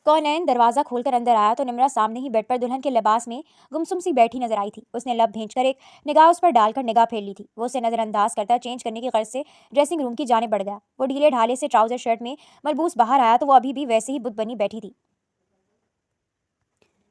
कौनैन दरवाजा खोलकर अंदर आया तो निम्रा सामने ही बेड पर दुल्हन के लिबास में गुमसुम सी बैठी नजर आई थी। उसने लब भींचकर एक निगाह उस पर डालकर निगाह फेर ली थी। वो उसे नजरअंदाज करता चेंज करने की गर्ज से ड्रेसिंग रूम की जाने बढ़ गया। वो ढीले ढाले से ट्राउजर शर्ट में मलबूस बाहर आया तो वो अभी भी वैसे ही बुत बनी बैठी थी।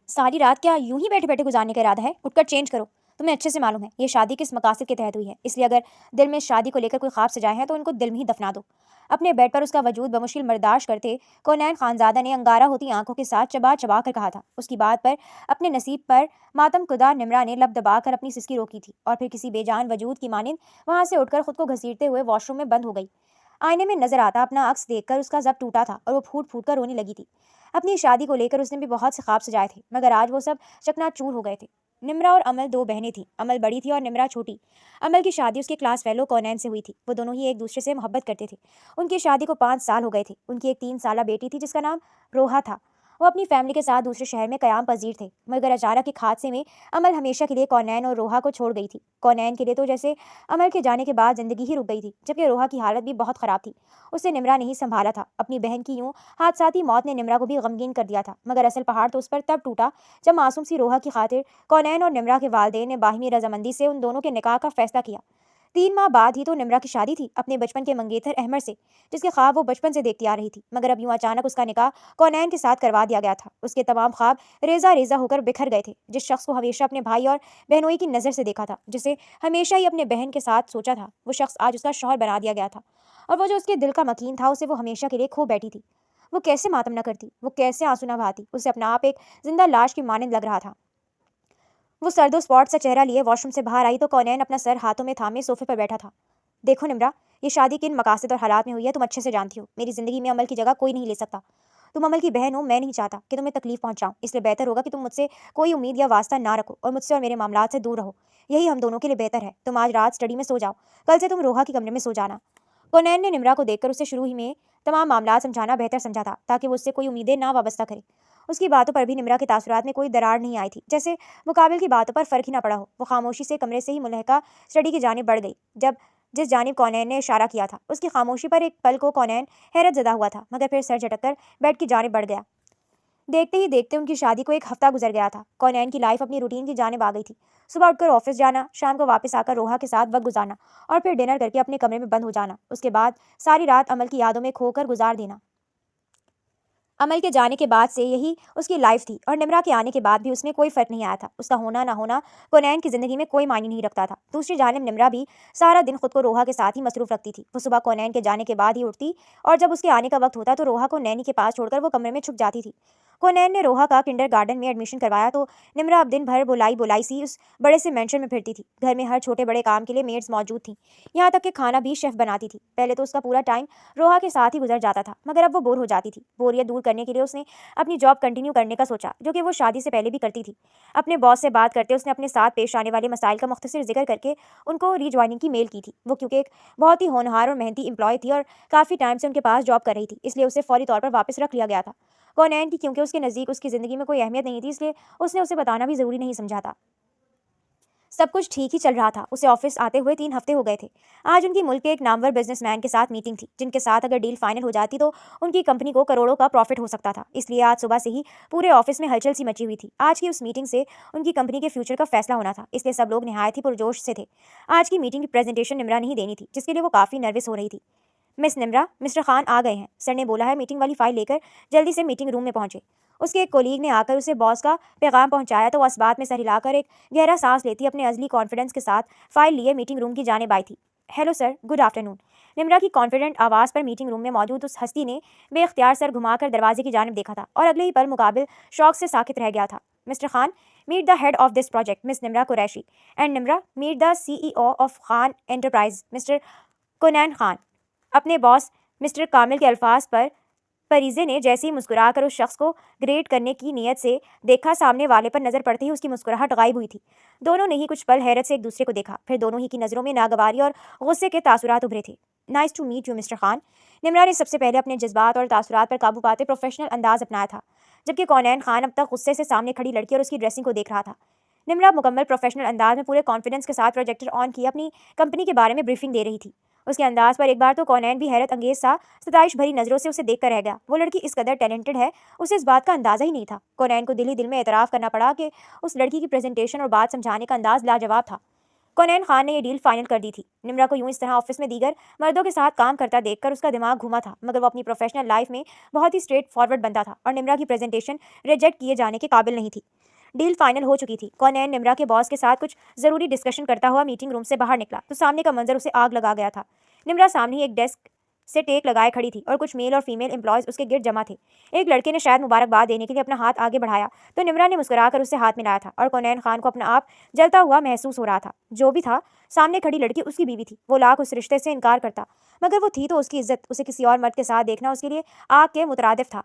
सारी रात क्या यूं ही बैठे बैठे गुजारने का इरादा है? उठकर चेंज करो। तुम्हें अच्छे से मालूम है ये शादी किस मकासद के तहत हुई है, इसलिए अगर दिल में शादी को लेकर कोई ख्वाब सजाए हैं तो उनको दिल में ही दफना दो। अपने बेड पर उसका वजूद बमुश्किल बर्दाश्त करते कौनैन खानजादा ने अंगारा होती आंखों के साथ चबा चबा कर कहा था। उसकी बात पर अपने नसीब पर मातम कुदा निम्रा ने लब दबाकर अपनी सिसकी रोकी थी और फिर किसी बेजान वजूद की मानिंद वहां से उठकर खुद को घसीटते हुए वॉशरूम में बंद हो गई। आईने में नजर आता अपना अक्स देखकर उसका जब टूटा था और वो फूट फूट कर रोने लगी थी। अपनी शादी को लेकर उसने भी बहुत से ख्वाब सजाए थे, मगर आज वो सब चकनाचूर हो गए थे। निम्रा और अमल दो बहनें थीं। अमल बड़ी थी और निम्रा छोटी। अमल की शादी उसके क्लास फेलो कौनैन से हुई थी। वो दोनों ही एक दूसरे से मोहब्बत करते थे। उनकी शादी को 5 साल हो गए थे। उनकी एक 3 साला बेटी थी जिसका नाम रोहा था। वो अपनी फैमिली के साथ दूसरे शहर में कयाम पजीर थे, मगर अचानक एक हादसे में अमल हमेशा के लिए कौनैन और रोहा को छोड़ गई थी। कौनैन के लिए तो जैसे अमल के जाने के बाद जिंदगी ही रुक गई थी, जबकि रोहा की हालत भी बहुत खराब थी। उसे निम्रा ने ही संभाला था। अपनी बहन की यूं हादसाती मौत ने निम्रा को भी गमगीन कर दिया था, मगर असल पहाड़ तो उस पर तब टूटा जब मासूम सी रोहा की खातिर कौनैन और निम्रा के वालिदैन ने बाहिमी रजामंदी से उन दोनों के निकाह का फैसला किया। 3 माह बाद ही तो निम्रा की शादी थी अपने बचपन के मंगेतर अहमद से, जिसके ख्वाब वो बचपन से देखती आ रही थी, मगर अब यूं अचानक उसका निकाह कौनैन के साथ करवा दिया गया था। उसके तमाम ख्वाब रेजा रेजा होकर बिखर गए थे। जिस शख्स को हमेशा अपने भाई और बहनोई की नज़र से देखा था, जिसे हमेशा ही अपने बहन के साथ सोचा था, वो शख्स आज उसका शौहर बना दिया गया था। और वो जो उसके दिल का मकीन था, उसे वो हमेशा के लिए खो बैठी थी। वो कैसे मातम न करती, वो कैसे आंसू न बहाती। उसे अपना आप एक जिंदा लाश की मानंद लग रहा था। वो सर्दो स्पॉट सा चेहरा लिए वॉशरूम से बाहर आई तो कौनैन अपना सर हाथों में थामे सोफे पर बैठा था। देखो निम्रा, ये शादी किन मकासद और हालात में हुई है तुम अच्छे से जानती हो। मेरी जिंदगी में अमल की जगह कोई नहीं ले सकता। तुम अमल की बहन हो, मैं नहीं चाहता कि तुम्हें तकलीफ पहुंचाऊं, इसलिए बेहतर होगा कि तुम मुझसे कोई उम्मीद या वास्ता ना रखो और मुझसे और मेरे मामलात से दूर रहो। यही हम दोनों के लिए बेहतर है। तुम आज रात स्टडी में सो जाओ, कल से तुम रोहा के कमरे में सो जाना। कौनैन ने निम्रा को देखकर उसे शुरू ही में तमाम मामला समझाना बेहतर समझा था, ताकि वो उससे कोई उम्मीदें ना वाबस्ता करे। उसकी बातों पर भी निम्रा के तासुरात में कोई दरार नहीं आई थी, जैसे मुकाबिल की बातों पर फर्क ही ना पड़ा हो। वो खामोशी से कमरे से ही मुलहका स्टडी की जानिब बढ़ गई। जब जिस जानिब कौनैन ने इशारा किया था, उसकी खामोशी पर एक पल को कौनैन हैरत ज़दा हुआ था, मगर फिर सर झटक बेड की जानिब बढ़ गया। देखते ही देखते उनकी शादी को एक हफ्ता गुजर गया था। कौनैन की लाइफ अपनी रूटीन की जानिब आ गई थी। सुबह उठकर ऑफिस जाना, शाम को वापस आकर रोहा के साथ वक्त गुजारना और फिर डिनर करके अपने कमरे में बंद हो जाना। उसके बाद सारी रात अमल की यादों में खोकर गुजार देना। अमल के जाने के बाद से यही उसकी लाइफ थी और निम्रा के आने के बाद भी उसमें कोई फर्क नहीं आया था। उसका होना ना होना कौनैन की जिंदगी में कोई मायने नहीं रखता था। दूसरी जानिब निम्रा भी सारा दिन खुद को रोहा के साथ ही मसरूफ रखती थी। वो सुबह कौनैन के जाने के बाद ही उठती और जब उसके आने का वक्त होता तो रोहा को नैनी के पास छोड़कर वो कमरे में छुप जाती थी। कौनैन ने रोहा का किंडरगार्टन में एडमिशन करवाया तो निम्रा अब दिन भर बुलाई बुलाई सी उस बड़े से मेंशन में फिरती थी। घर में हर छोटे बड़े काम के लिए मेड्स मौजूद थी, यहाँ तक कि खाना भी शेफ बनाती थी। पहले तो उसका पूरा टाइम रोहा के साथ ही गुजर जाता था, मगर अब वो बोर हो जाती थी। बोरियत दूर करने के लिए उसने अपनी जॉब कंटिन्यू करने का सोचा, जो कि वो शादी से पहले भी करती थी। अपने बॉस से बात करते उसने अपने साथ पेश आने वाले मसाइल का मुख्तसर जिक्र करके उनको रीज्वाइनिंग की मेल की थी। वो क्योंकि एक बहुत ही होनहार और मेहनती एम्प्लॉय थी और काफ़ी टाइम से उनके पास जॉब कर रही थी, इसलिए उसे फौरी तौर पर वापस रख लिया गया था। कौनैन की क्योंकि उसके नज़दीक उसकी ज़िंदगी में कोई अहमियत नहीं थी, इसलिए उसने उसे बताना भी ज़रूरी नहीं समझा था। सब कुछ ठीक ही चल रहा था। उसे ऑफिस आते हुए 3 हफ्ते हो गए थे। आज उनकी मुल्क के एक नामवर बिजनेसमैन के साथ मीटिंग थी, जिनके साथ अगर डील फाइनल हो जाती तो उनकी कंपनी को करोड़ों का प्रॉफिट हो सकता था। इसलिए आज सुबह से ही पूरे ऑफिस में हलचल सी मची हुई थी। आज की उस मीटिंग से उनकी कंपनी के फ्यूचर का फैसला होना था, इसलिए सब लोग नहायत ही पुरजोश से थे। आज की मीटिंग की प्रेजेंटेशन निम्रा ने ही देनी थी, जिसके लिए वो काफ़ी नर्वस हो रही थी। मिस निम्रा, मिस्टर खान आ गए हैं, सर ने बोला है। मीटिंग वाली फाइल लेकर जल्दी से मीटिंग रूम में पहुंचे। उसके एक कोलीग ने आकर उसे बॉस का पैगाम पहुंचाया तो वो इस बात में सर हिलाकर एक गहरा सांस लेती अपने अजली कॉन्फिडेंस के साथ फाइल लिए मीटिंग रूम की जानिब आई थी। Hello sir, good afternoon. Nimra की कॉन्फिडेंट आवाज़ पर मीटिंग रूम में मौजूद उस हस्ती ने बेख्तियार सर घुमाकर दरवाजे की जानिब देखा था और अगले ही पल मुकाबिल शौक से साकित रह गया था। Mister Khan, meet the head of this project, miss Nimra Qureshi. And Nimra, meet the CEO of Khan Enterprise, mister Kaunain Khan. अपने बॉस मिस्टर कामिल के अल्फाज पर फरीजे ने जैसे ही मुस्कुराकर उस शख्स को ग्रेट करने की नीयत से देखा, सामने वाले पर नजर पड़ते ही उसकी मुस्कुराहट गायब हुई थी। दोनों ने ही कुछ पल हैरत से एक दूसरे को देखा, फिर दोनों ही की नज़रों में नागवारी और गुस्से के तासुरात उभरे थे। Nice to meet you mister Khan. Nimra ने सबसे पहले अपने जज्बात और तासुरात पर काबू पाते प्रोफेशनल अंदाज अपनाया था, जबकि कौनैन खान अब तक गुस्से से सामने खड़ी लड़की और उसकी ड्रेसिंग को देख रहा था। निम्रा मुकम्मल प्रोफेशनल अंदाज में पूरे कॉन्फिडेंस के साथ प्रोजेक्टर ऑन किए अपनी कंपनी के बारे में ब्रीफिंग दे रही थी। اس کے انداز پر ایک بار تو کونین بھی حیرت انگیز سا ستائش بھری نظروں سے اسے دیکھ کر رہ گیا. وہ لڑکی اس قدر ٹیلنٹڈ ہے اسے اس بات کا اندازہ ہی نہیں تھا. کونین کو دل ہی دل میں اعتراف کرنا پڑا کہ اس لڑکی کی پریزنٹیشن اور بات سمجھانے کا انداز لاجواب تھا. کونین خان نے یہ ڈیل فائنل کر دی تھی. نمرا کو یوں اس طرح آفس میں دیگر مردوں کے ساتھ کام کرتا دیکھ کر اس کا دماغ گھوما تھا، مگر وہ اپنی پروفیشنل لائف میں بہت ہی اسٹریٹ فارورڈ بنتا تھا اور نمرا کی پریزنٹیشن ریجیکٹ کیے جانے کے قابل نہیں تھی. ڈیل فائنل ہو چکی تھی. کونین نمرا کے باس کے ساتھ کچھ ضروری ڈسکشن کرتا ہوا میٹنگ روم سے باہر نکلا تو سامنے کا منظر اسے آگ لگا گیا تھا. نمرا سامنے ہی ایک ڈیسک سے ٹیک لگائے کھڑی تھی اور کچھ میل اور فیمیل امپلائز اس کے گرد جمع تھے. ایک لڑکے نے شاید مبارکباد دینے کے لیے اپنا ہاتھ آگے بڑھایا تو نمرا نے مسکرا کر اسے ہاتھ ملایا تھا اور کونین خان کو اپنا آپ جلتا ہوا محسوس ہو رہا تھا. جو بھی تھا سامنے کھڑی لڑکی اس کی بیوی تھی. وہ لاکھ اس رشتے سے انکار کرتا مگر وہ تھی تو اس کی عزت. اسے کسی اور مرد کے ساتھ دیکھنا اس کے لیے آگ کے مترادف تھا،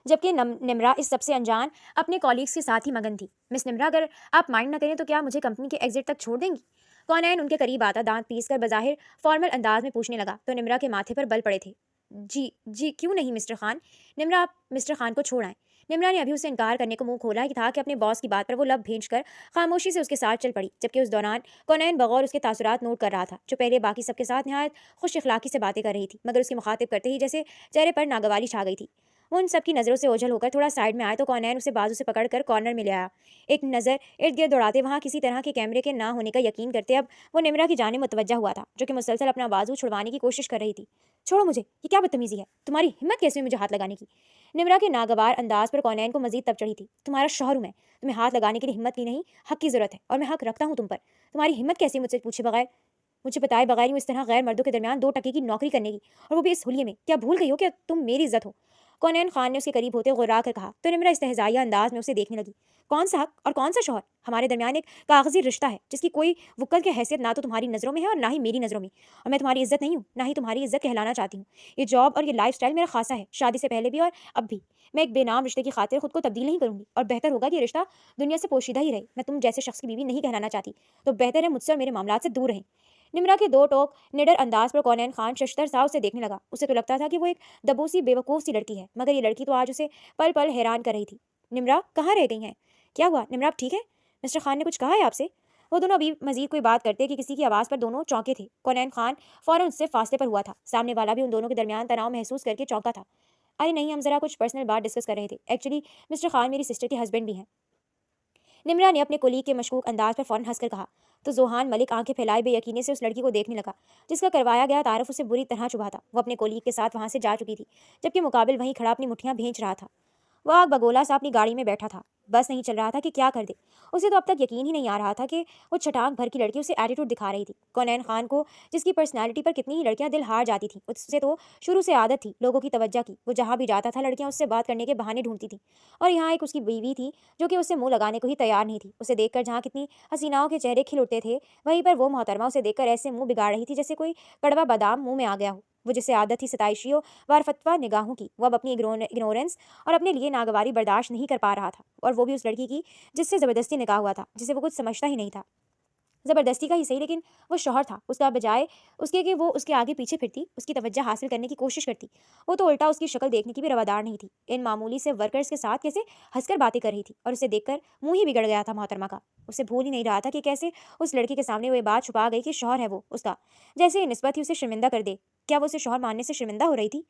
جبکہ نمرا اس سب سے انجان اپنے کالیگز کے ساتھ ہی مگن تھی. مس نمرا، اگر آپ مائنڈ نہ کریں تو کیا مجھے کمپنی کے ایگزٹ تک چھوڑ دیں گی؟ کونین ان کے قریب آتا دانت پیس کر بظاہر فارمل انداز میں پوچھنے لگا تو نمرا کے ماتھے پر بل پڑے تھے. جی کیوں نہیں مسٹر خان. نمرا، آپ مسٹر خان کو چھوڑ آئیں. نمرا نے ابھی اسے انکار کرنے کو منہ کھولا ہی تھا کہ اپنے باس کی بات پر وہ لب بھینچ کر خاموشی سے اس کے ساتھ چل پڑی، جبکہ اس دوران کونین بغور اس کے تاثرات نوٹ کر رہا تھا، جو پہلے باقی سب کے ساتھ نہایت خوش اخلاقی سے باتیں کر رہی تھی، مگر اس کے مخاطب کرتے ہی جیسے چہرے پر ناگواری چھا گئی تھی. وہ ان سب کی نظروں سے اوجھل ہو کر تھوڑا سائڈ میں آئے تو کونین اسے بازو سے پکڑ کر کارنر میں لے آیا. ایک نظر ارد گرد دوڑاتے وہاں کسی طرح کے کیمرے کے نہ ہونے کا یقین کرتے اب وہ نمرا کی جانب متوجہ ہوا تھا، جو کہ مسلسل اپنا بازو چھڑوانے کی کوشش کر رہی تھی. چھوڑو مجھے، یہ کیا بدتمیزی ہے؟ تمہاری ہمت کیسے ہوئی مجھے ہاتھ لگانے کی؟ نمرا کے ناگوار انداز پر کونین کو مزید تب چڑھی تھی. تمہارا شوہر ہوں میں، تمہیں ہاتھ لگانے کے لیے ہمت کی نہیں حق کی ضرورت ہے، اور میں حق رکھتا ہوں تم پر. تمہاری ہمت کیسے مجھ سے پوچھے بغیر، مجھے بتائے بغیر یوں اس طرح غیر مردوں کے درمیان 2 ٹکے کی نوکری کرنے کی، اور وہ بھی اس حلیے میں؟ کیا بھول گئی ہو کہ تم میری عزت ہو؟ کونین خان نے اس کے قریب ہوتے غرا کر کہا تو نمرا استہزائیہ انداز میں اسے دیکھنے لگی. کون سا حق اور کون سا شوہر؟ ہمارے درمیان ایک کاغذی رشتہ ہے جس کی کوئی وکل کی حیثیت نہ تو تمہاری نظروں میں ہے اور نہ ہی میری نظروں میں، اور میں تمہاری عزت نہیں ہوں، نہ ہی تمہاری عزت کہلانا چاہتی ہوں. یہ جاب اور یہ لائف سٹائل میرا خاصا ہے، شادی سے پہلے بھی اور اب بھی. میں ایک بے نام رشتے کی خاطر خود کو تبدیل نہیں کروں گی، اور بہتر ہوگا کہ یہ رشتہ دنیا سے پوشیدہ ہی رہے. میں تم جیسے شخص کی بیوی نہیں کہلانا چاہتی، تو بہتر ہے مجھ سے اور میرے معاملات سے دور رہیں. نمرا کے 2 ٹوک نڈر انداز پر کونین خان ششتر سا اسے دیکھنے لگا. اسے تو لگتا تھا کہ وہ ایک دبوسی بے وقوف سی لڑکی ہے، مگر یہ لڑکی تو آج اسے پل پل حیران کر رہی تھی. نمرا کہاں رہ گئی ہیں؟ کیا ہوا نمرا، آپ ٹھیک ہے؟ مسٹر خان نے کچھ کہا ہے آپ سے؟ وہ دونوں ابھی مزید کوئی بات کرتے کہ کسی کی آواز پر دونوں چونکے تھے. کونین خان فوراً اس سے فاصلے پر ہوا تھا. سامنے والا بھی ان دونوں کے درمیان تناؤ محسوس کر کے چونکا تھا. ارے نہیں، ہم ذرا کچھ پرسنل بات ڈسکس کر رہے تھے. ایکچولی مسٹر خان میری سسٹر کے ہسبینڈ بھی ہیں. نمرا نے اپنے کولیگ کے مشکوک انداز پر فوراً ہنس کر کہا تو ذوحان ملک آنکھیں پھیلائے بے یقینی سے اس لڑکی کو دیکھنے لگا جس کا کروایا گیا تعارف اسے بری طرح چبھا تھا. وہ اپنے کولیگ کے ساتھ وہاں سے جا چکی تھی، جبکہ مقابل وہیں کھڑا اپنی مٹھیاں بھینچ رہا تھا. وہ آگ بگولا سا اپنی گاڑی میں بیٹھا تھا. بس نہیں چل رہا تھا کہ کیا کر دے. اسے تو اب تک یقین ہی نہیں آ رہا تھا کہ وہ چھٹانک بھر کی لڑکی اسے ایٹیٹیوڈ دکھا رہی تھی. کونین خان کو جس کی پرسنالٹی پر کتنی ہی لڑکیاں دل ہار جاتی تھیں، اسے تو شروع سے عادت تھی لوگوں کی توجہ کی. وہ جہاں بھی جاتا تھا لڑکیاں اس سے بات کرنے کے بہانے ڈھونڈتی تھیں، اور یہاں ایک اس کی بیوی تھی جو کہ اسے منہ لگانے کو ہی تیار نہیں تھی. اسے دیکھ کر جہاں کتنی حسیناؤں کے چہرے کھل اٹھتے تھے، وہیں پر وہ محترمہ اسے دیکھ کر ایسے منہ بگاڑ رہی تھی جیسے کوئی کڑوا بادام منہ میں آ گیا ہو. وہ جسے عادت تھی ستائشیوں وارفتوا نگاہوں کی، وہ اب اپنی اگنورنس اور اپنے لیے ناگواری برداشت نہیں کر پا رہا تھا، اور وہ بھی اس لڑکی کی جس سے زبردستی نکاح ہوا تھا، جسے وہ کچھ سمجھتا ہی نہیں تھا. زبردستی کا ہی صحیح، لیکن وہ شوہر تھا اس کا. بجائے اس کے کہ وہ اس کے آگے پیچھے پھرتی، اس کی توجہ حاصل کرنے کی کوشش کرتی، وہ تو الٹا اس کی شکل دیکھنے کی بھی روادار نہیں تھی. ان معمولی سے ورکرز کے ساتھ کیسے ہنس کر باتیں کر رہی تھی، اور اسے دیکھ کر منہ ہی بگڑ گیا تھا محترمہ کا. اسے بھول ہی نہیں رہا تھا کہ کیسے اس لڑکی کے سامنے وہ یہ بات چھپا گئی کہ شوہر ہے وہ اس کا، جیسے یہ نسبت ہی اسے شرمندہ کر دے. کیا وہ اسے شوہر ماننے سے شرمندہ ہو رہی تھی؟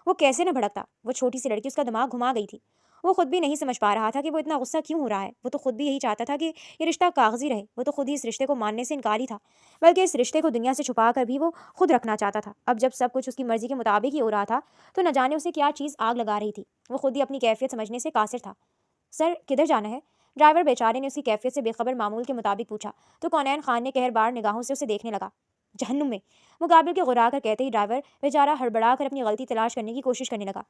وہ کیسے نہ بھڑکتا. وہ چھوٹی سی لڑکی اس کا دماغ گھما گئی تھی. وہ خود بھی نہیں سمجھ پا رہا تھا کہ وہ اتنا غصہ کیوں ہو رہا ہے. وہ تو خود بھی یہی چاہتا تھا کہ یہ رشتہ کاغذی رہے. وہ تو خود ہی اس رشتے کو ماننے سے انکاری تھا، بلکہ اس رشتے کو دنیا سے چھپا کر بھی وہ خود رکھنا چاہتا تھا. اب جب سب کچھ اس کی مرضی کے مطابق ہی ہو رہا تھا تو نہ جانے اسے کیا چیز آگ لگا رہی تھی. وہ خود ہی اپنی کیفیت سمجھنے سے قاصر تھا. سر کدھر جانا ہے؟ ڈرائیور بیچارے نے اس کی کیفیت سے بے خبر معمول کے مطابق پوچھا تو کونین خان نے قہر بار نگاہوں سے اسے دیکھنے لگا. جہنم میں، مقابل کے غرا کر کہتے ہی ڈرائیور بیچارہ ہڑبڑا کر اپنی غلطی تلاش کرنے کی کوشش کرنے لگا.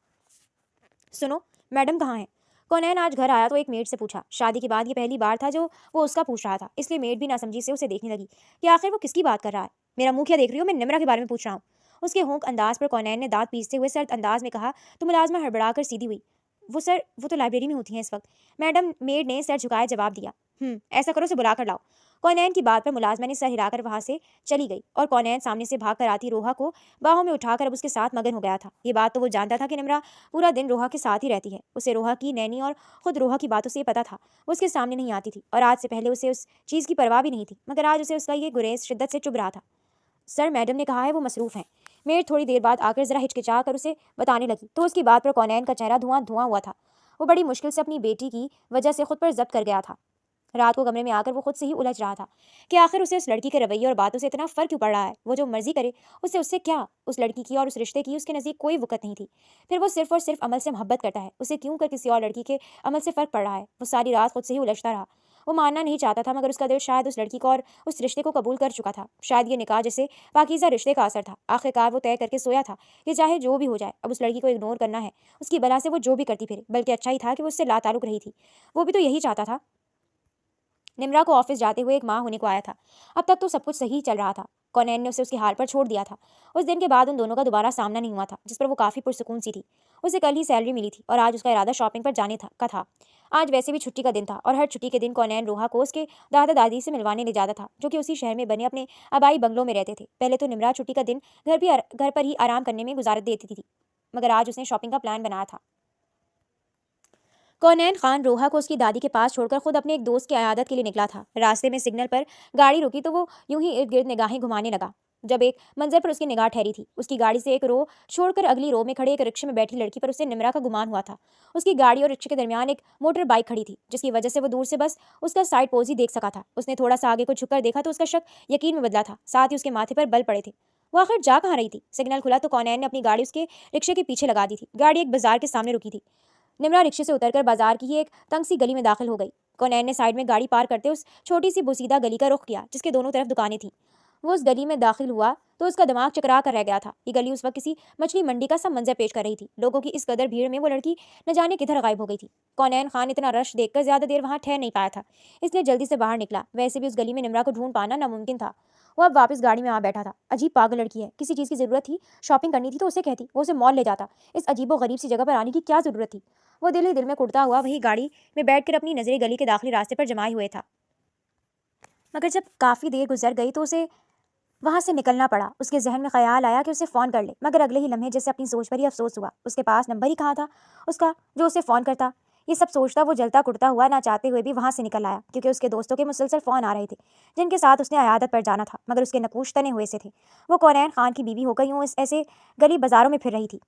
سنو، میڈم کہاں ہیں؟ کونین آج گھر آیا تو ایک میڈ سے پوچھا. شادی کے بعد یہ پہلی بار تھا جو وہ اس کا پوچھ رہا تھا، اس لیے میڈ بھی ناسمجھی سے اسے دیکھنے لگی کہ آخر وہ کس کی بات کر رہا ہے. میرا منہ کیا دیکھ رہی ہو؟ میں نمرا کے بارے میں پوچھ رہا ہوں. اس کے ہونک انداز پر کونین نے دانت پیستے ہوئے سرد انداز میں کہا تو ملازمہ ہڑبڑا کر سیدھی ہوئی. وہ سر، وہ تو لائبریری میں ہوتی ہیں اس وقت. میڈم، میڈ نے سر جھکائے جواب دیا. ایسا کرو اسے بلا کر لاؤ. کونین کی بات پر ملازمہ نے سر ہلا کر وہاں سے چلی گئی، اور کونین سامنے سے بھاگ کر آتی روحا کو باہوں میں اٹھا کر اب اس کے ساتھ مگن ہو گیا تھا. یہ بات تو وہ جانتا تھا کہ نمرا پورا دن روحا کے ساتھ ہی رہتی ہے. اسے روحا کی نینی اور خود روحا کی باتوں سے یہ پتا تھا وہ اس کے سامنے نہیں آتی تھی، اور آج سے پہلے اسے اس چیز کی پرواہ بھی نہیں تھی، مگر آج اسے اس کا یہ گریز شدت سے چبھ رہا تھا. سر میڈم نے کہا ہے وہ مصروف ہیں۔ میڈ تھوڑی دیر بعد آ کر ذرا ہچکچا کر اسے بتانے لگی تو اس کی بات پر کونین کا چہرہ دھواں دھواں ہوا تھا۔ وہ بڑی مشکل سے اپنی بیٹی کی وجہ سے خود پر ضبط کر گیا تھا۔ رات کو کمرے میں آ کر وہ خود سے ہی الجھ رہا تھا کہ آخر اسے اس لڑکی کے رویے اور باتوں سے اتنا فرق کیوں پڑ رہا ہے۔ وہ جو مرضی کرے، اس سے کیا؟ اس لڑکی کی اور اس رشتے کی اس کے نزدیک کوئی وقت نہیں تھی۔ پھر وہ صرف اور صرف عمل سے محبت کرتا ہے، اسے کیوں کر کسی اور لڑکی کے عمل سے فرق پڑ رہا ہے؟ وہ ساری رات خود سے ہی الجھتا رہا۔ وہ ماننا نہیں چاہتا تھا مگر اس کا دل شاید اس لڑکی کو اور اس رشتے کو قبول کر چکا تھا۔ شاید یہ نکاح جیسے پاکیزہ رشتے کا اثر تھا۔ آخرکار وہ طے کر کے سویا تھا کہ چاہے جو بھی ہو جائے اب اس لڑکی کو اگنور کرنا ہے۔ اس کی بلا سے وہ جو بھی کرتی پھرے، بلکہ اچھا ہی تھا کہ وہ اس سے لا تعلق رہی تھی۔ وہ بھی تو یہی چاہتا تھا۔ نمرا کو آفس جاتے ہوئے 1 ماہ ہونے کو آیا تھا۔ اب تک تو سب کچھ صحیح چل رہا تھا۔ کونین نے اسے اس کے حال پر چھوڑ دیا تھا۔ اس دن کے بعد ان دونوں کا دوبارہ سامنا نہیں ہوا تھا، جس پر وہ کافی پرسکون سی تھی۔ اسے کل ہی سیلری ملی تھی اور آج اس کا ارادہ شاپنگ پر جانے کا تھا۔ آج ویسے بھی چھٹی کا دن تھا اور ہر چھٹی کے دن کونین روحا کو اس کے دادا دادی سے ملوانے لے جاتا تھا، جو کہ اسی شہر میں بنے اپنے آبائی بنگلوں میں رہتے تھے۔ پہلے تو نمرا چھٹی کا دن گھر پر ہی آرام کرنے میں گزار دیتی تھی، مگر آج اس نے شاپنگ کا پلان بنایا تھا۔ کونین خان روحا کو اس کی دادی کے پاس چھوڑ کر خود اپنے ایک دوست کی عیادت کے لیے نکلا تھا۔ راستے میں سگنل پر گاڑی رکی تو وہ یوں ہی ارد گرد نگاہیں گھمانے لگا۔ جب ایک منظر پر اس کی نگاہ ٹھہری تھی، اس کی گاڑی سے ایک رو چھوڑ کر اگلی رو میں کھڑے ایک رکشے میں بیٹھی لڑکی پر اسے نمرا کا گمان ہوا تھا۔ اس کی گاڑی اور رکشے کے درمیان ایک موٹر بائک کھڑی تھی، جس کی وجہ سے وہ دور سے بس اس کا سائڈ پوز ہی دیکھ سکا تھا۔ اس نے تھوڑا سا آگے کو جھک کر دیکھا تو اس کا شک یقین میں بدلا تھا، ساتھ ہی اس کے ماتھے پر بل پڑے تھے۔ وہ آخر جا کہاں رہی تھی؟ سگنل کھلا تو کونین نے اپنی گاڑی اس کے رکشے کے پیچھے لگا دی تھی۔ گاڑی ایک بازار کے سامنے رکی تھی۔ نمرا رکشے سے اتر کر بازار کی ایک تنگ سی گلی میں داخل ہو گئی۔ کونین نے سائڈ میں گاڑی پارک کرتے اس چھوٹی سی بوسیدہ گلی کا رخ کیا، جس کے دونوں طرف دکانیں تھیں۔ وہ اس گلی میں داخل ہوا تو اس کا دماغ چکرا کر رہ گیا تھا۔ یہ گلی اس وقت کسی مچھلی منڈی کا سا منظر پیش کر رہی تھی۔ لوگوں کی اس قدر بھیڑ میں وہ لڑکی نہ جانے کدھر غائب ہو گئی تھی۔ کونین خان اتنا رش دیکھ کر زیادہ دیر وہاں ٹھہر نہیں پایا تھا، اس لیے جلدی سے باہر نکلا۔ ویسے بھی اس گلی میں نمرا کو ڈھونڈ پانا ناممکن تھا۔ وہ اب واپس گاڑی میں آ بیٹھا تھا۔ عجیب پاگل لڑکی ہے، کسی چیز کی ضرورت تھی، شاپنگ کرنی تھی تو اسے کہتی، وہ اسے مال لے جاتا۔ اس عجیب و غریب سی جگہ پر آنے کی کیا ضرورت تھی؟ وہ دل ہی دل میں کڑتا ہوا وہی گاڑی میں بیٹھ کر اپنی نظریں گلی کے داخلی راستے پر جمائے ہوئے تھا۔ مگر جب کافی دیر گزر گئی تو اسے وہاں سے نکلنا پڑا۔ اس کے ذہن میں خیال آیا کہ اسے فون کر لے، مگر اگلے ہی لمحے جیسے اپنی سوچ پر ہی افسوس ہوا۔ اس کے پاس نمبر ہی کہاں تھا اس کا جو اسے فون کرتا؟ یہ سب سوچتا وہ جلتا کڑتا ہوا نہ چاہتے ہوئے بھی وہاں سے نکل آیا، کیونکہ اس کے دوستوں کے مسلسل فون آ رہے تھے جن کے ساتھ اس نے عیادت پر جانا تھا، مگر اس کے نقوش تنے ہوئے سے تھے۔ وہ کونین خان کی بیوی ہو کر یوں ایسے گلی بازاروں میں پھر رہی تھی۔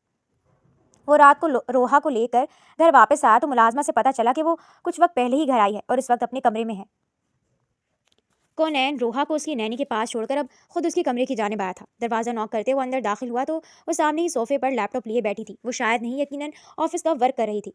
وہ رات کو روحا کو لے کر گھر واپس آیا تو ملازمہ سے پتہ چلا کہ وہ کچھ وقت پہلے ہی گھر آئی ہے اور اس وقت اپنے کمرے میں ہے۔ کونین روحا کو اس کی نینی کے پاس چھوڑ کر اب خود اس کے کمرے کی جانب آیا تھا۔ دروازہ نوک کرتے وہ اندر داخل ہوا تو وہ سامنے ہی صوفے پر لیپ ٹاپ لیے بیٹھی تھی۔ وہ شاید نہیں یقیناً آفس کا ورک کر رہی تھی۔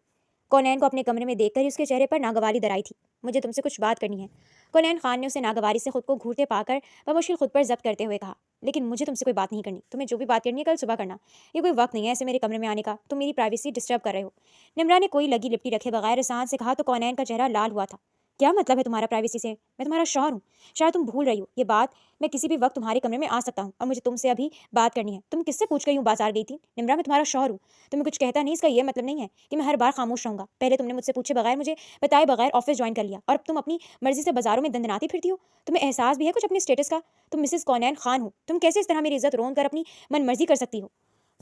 کونین کو اپنے کمرے میں دیکھ کر ہی اس کے چہرے پر ناگواری در آئی تھی۔ مجھے تم سے کچھ بات کرنی ہے، کونین خان نے اسے ناگواری سے خود کو گھورتے پا کر بمشکل خود پر ضبط کرتے ہوئے کہا۔ لیکن مجھے تم سے کوئی بات نہیں کرنی، تمہیں جو بھی بات کرنی ہے کل صبح کرنا، یہ کوئی وقت نہیں ہے ایسے میرے کمرے میں آنے کا، تم میری پرائیویسی ڈسٹرب کر رہے ہو۔ نمرا نے کوئی لگی لپٹی رکھے بغیر رسان سے کہا تو کونین کا چہرہ لال ہوا تھا۔ کیا مطلب ہے تمہارا پرائیویسی سے؟ میں تمہارا شوہر ہوں، شاید تم بھول رہی ہو یہ بات، میں کسی بھی وقت تمہارے کمرے میں آ سکتا ہوں اور مجھے تم سے ابھی بات کرنی ہے۔ تم کس سے پوچھ کر یوں بازار گئی تھی؟ نمرا میں تمہارا شوہر ہوں، تمہیں کچھ کہتا نہیں اس کا یہ مطلب نہیں ہے کہ میں ہر بار خاموش رہوں گا۔ پہلے تم نے مجھ سے پوچھے بغیر مجھے بتائے بغیر آفس جوائن کر لیا اور اب تم اپنی مرضی سے بازاروں میں دندناتی پھرتی ہو۔ تمہیں احساس بھی ہے کچھ اپنے اسٹیٹس کا؟ تم مسز کونین خان ہو، تم کیسے اس طرح میری عزت رون کر اپنی من مرضی کر سکتی ہو؟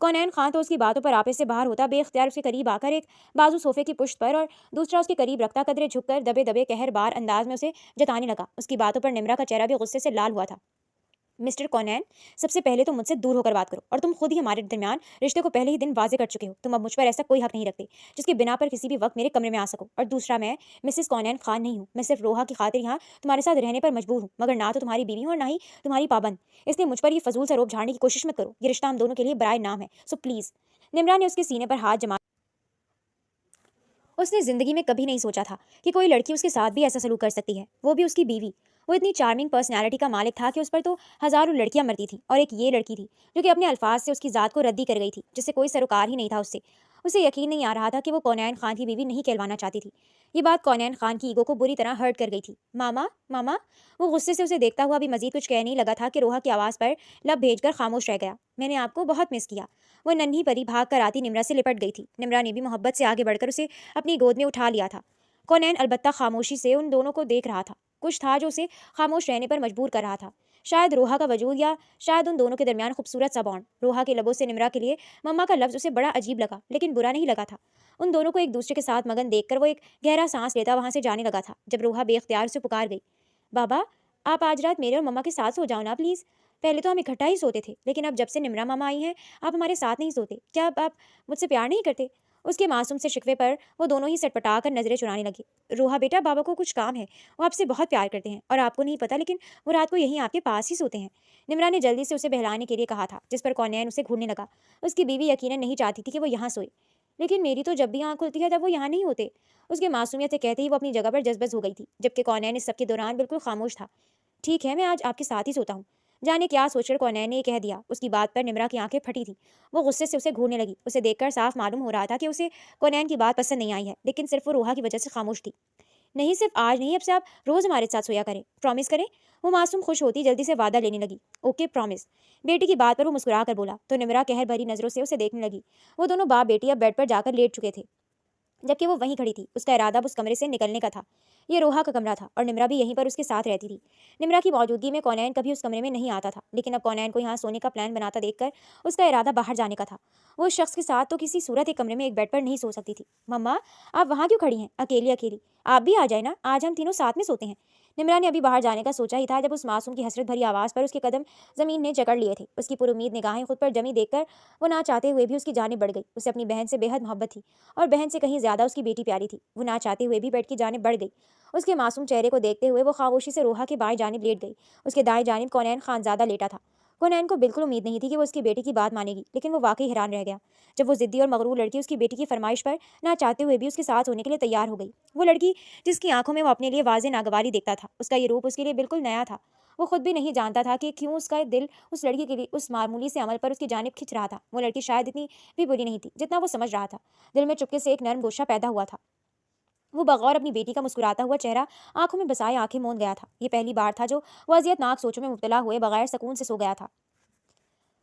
کونین خان تو اس کی باتوں پر آپے سے باہر ہوتا بے اختیار اس کے قریب آ کر ایک بازو صوفے کی پشت پر اور دوسرا اس کے قریب رکھتا قدرے جھک کر دبے دبے قہر بار انداز میں اسے جتانے لگا۔ اس کی باتوں پر نمرا کا چہرہ بھی غصے سے لال ہوا تھا۔ مسٹر کونین، سب سے پہلے تم مجھ سے دور ہو کر بات کرو، اور تم خود ہی ہمارے درمیان رشتے کو پہلے ہی دن واضح کر چکے ہو۔ تم اب مجھ پر ایسا کوئی حق نہیں رکھتے جس کے بنا پر کسی بھی وقت میرے کمرے میں آ سکو۔ اور دوسرا، میں مسز کونین خان نہیں ہوں، میں صرف روحا کی خاطر یہاں تمہارے ساتھ رہنے پر مجبور ہوں، مگر نہ تو تمہاری بیوی ہوں اور نہ ہی تمہاری پابند۔ اس لیے مجھ پر یہ فضول سا روب جھاڑنے کی کوشش مت کرو، یہ رشتہ ہم دونوں کے لیے برائے نام ہے، سو پلیز۔ نمرا نے اس کے سینے پر ہاتھ جما، اس نے زندگی میں کبھی نہیں سوچا تھا کہ کوئی لڑکی اس کے ساتھ بھی ایسا سلوک کر سکتی ہے، وہ بھی اس کی بیوی۔ وہ اتنی چارمنگ پرسنالٹی کا مالک تھا کہ اس پر تو ہزاروں لڑکیاں مرتی تھیں، اور ایک یہ لڑکی تھی جو کہ اپنے الفاظ سے اس کی ذات کو ردی کر گئی تھی، جس سے کوئی سروکار ہی نہیں تھا اس سے۔ اسے یقین نہیں آ رہا تھا کہ وہ کونین خان کی بیوی نہیں کہلوانا چاہتی تھی۔ یہ بات کونین خان کی ایگو کو بری طرح ہرٹ کر گئی تھی۔ ماما ماما، وہ غصے سے اسے دیکھتا ہوا بھی مزید کچھ کہہ نہیں لگا تھا کہ روحا کی آواز پر لب بھیج کر خاموش رہ گیا۔ میں نے آپ کو بہت مس کیا۔ وہ ننھی پری بھاگ کر آتی نمرا سے لپٹ گئی تھی۔ نمرا نے بھی محبت سے آگے بڑھ کر اسے اپنی گود میں اٹھا لیا تھا۔ کونین البتہ خاموشی سے ان دونوں کو دیکھ رہا تھا۔ کچھ تھا جو اسے خاموش رہنے پر مجبور کر رہا تھا، شاید روحا کا وجود یا شاید ان دونوں کے درمیان خوبصورت سا بانڈ۔ روحا کے لبوں سے نمرا کے لیے مما کا لفظ اسے بڑا عجیب لگا، لیکن برا نہیں لگا تھا۔ ان دونوں کو ایک دوسرے کے ساتھ مگن دیکھ کر وہ ایک گہرا سانس لیتا وہاں سے جانے لگا تھا، جب روحا بے اختیار اسے پکار گئی، بابا آپ آج رات میرے اور مما کے ساتھ سو جاؤ نا پلیز۔ पहले तो हम इकट्ठा ही सोते थे, लेकिन अब जब से निम्रा मामा आई हैं, आप हमारे साथ नहीं सोते। क्या अब आप मुझसे प्यार नहीं करते? उसके मासूम से शिकवे पर वो दोनों ही सटपटा कर नजरें चुराने लगे। रोहा बेटा, बाबा को कुछ काम है, वो आपसे बहुत प्यार करते हैं और आपको नहीं पता, लेकिन वो रात को यहीं आपके पास ही सोते हैं। निम्रा ने जल्दी से उसे बहलाने के लिए कहा था, जिस पर कौनैन उसे घूरने लगा। उसकी बीवी यकीनन नहीं चाहती थी कि वो यहाँ सोए। लेकिन मेरी तो जब भी आंख खुलती है तब वो यहाँ नहीं होते। उसके मासूमियत से कहते ही वो अपनी जगह पर जज्बज हो गई थी, जबकि कौनैन इस सबके दौरान बिल्कुल खामोश था। ठीक है, मैं आज आपके साथ ही सोता हूँ। जाने क्या सोचकर कौनैन ने ये कह दिया। उसकी बात पर निम्रा की आंखें फटी थी। वो गुस्से से उसे घूरने लगी। उसे देखकर साफ मालूम हो रहा था कि उसे कौनैन की बात पसंद नहीं आई है, लेकिन सिर्फ वो रोहा की वजह से खामोश थी। नहीं, सिर्फ आज नहीं, अब से आप रोज हमारे साथ सोया करें, प्रॉमिस करें। वो मासूम खुश होती जल्दी से वादा लेने लगी। Okay, promise. बेटी की बात पर वो मुस्कुरा कर बोला तो निम्रा कहर भरी नजरों से उसे देखने लगी। वो दोनों बाप बेटी अब बेड पर जाकर लेट चुके थे, जबकि वो वहीं खड़ी थी। उसका इरादा अब उस कमरे से निकलने का था। ये रोहा का कमरा था और निम्रा भी यहीं पर उसके साथ रहती थी। निम्रा की मौजूदगी में कौनैन कभी उस कमरे में नहीं आता था, लेकिन अब कौनैन को यहाँ सोने का प्लान बनाता देखकर उसका इरादा बाहर जाने का था। वो उस शख्स के साथ तो किसी सूरत एक कमरे में एक बेड पर नहीं सो सकती थी। मम्मा, आप वहाँ क्यों खड़ी हैं अकेली अकेली? आप भी आ जाए ना, आज हम तीनों साथ में सोते हैं। निम्रा ने अभी बाहर जाने का सोचा ही था जब उस मासूम की हसरत भरी आवाज़ पर उसके कदम जमीन ने जकड़ लिए थे। उसकी पुरुमीद निगाहें खुद पर जमी देखकर वो ना चाहते हुए भी उसकी जानिब बढ़ गई। उसे अपनी बहन से बेहद मोहब्बत थी और बहन से कहीं ज्यादा उसकी बेटी प्यारी थी। वो ना चाहते हुए भी बेड की जानिब बढ़ गई। उसके मासूम चेहरे को देखते हुए वो खामोशी से रोहा के बाएं जानिब लेट गई। उसके दाएं जानिब कौनैन खानजादा लेटा था। कौनैन को बिल्कुल उम्मीद नहीं थी कि वो उसकी बेटी की बात मानेगी, लेकिन वो वाकई हैरान रह गया जब वो जिद्दी और मगरूर लड़की उसकी बेटी की फरमाइश पर ना चाहते हुए भी उसके साथ होने के लिए तैयार हो गई। वो लड़की जिसकी आंखों में वो अपने लिए वाज़ेह नागवारी देखता था, उसका ये रूप उसके लिए बिल्कुल नया था। वो खुद भी नहीं जानता था कि क्यों उसका दिल उस लड़की के लिए उस मामूली से अमल पर उसकी जानिब खिंच रहा था। वो लड़की शायद इतनी भी बुरी नहीं थी जितना वो समझ रहा था। दिल में चुपके से एक नर्म गोशा पैदा हुआ था। वो बगौर अपनी बेटी का मुस्कुराता हुआ चेहरा आंखों में बसाए आंखें मूंद गया था। ये पहली बार था जो वो अजियतनाक सोचों में मुब्तला हुए बगैर सकून से सो गया था।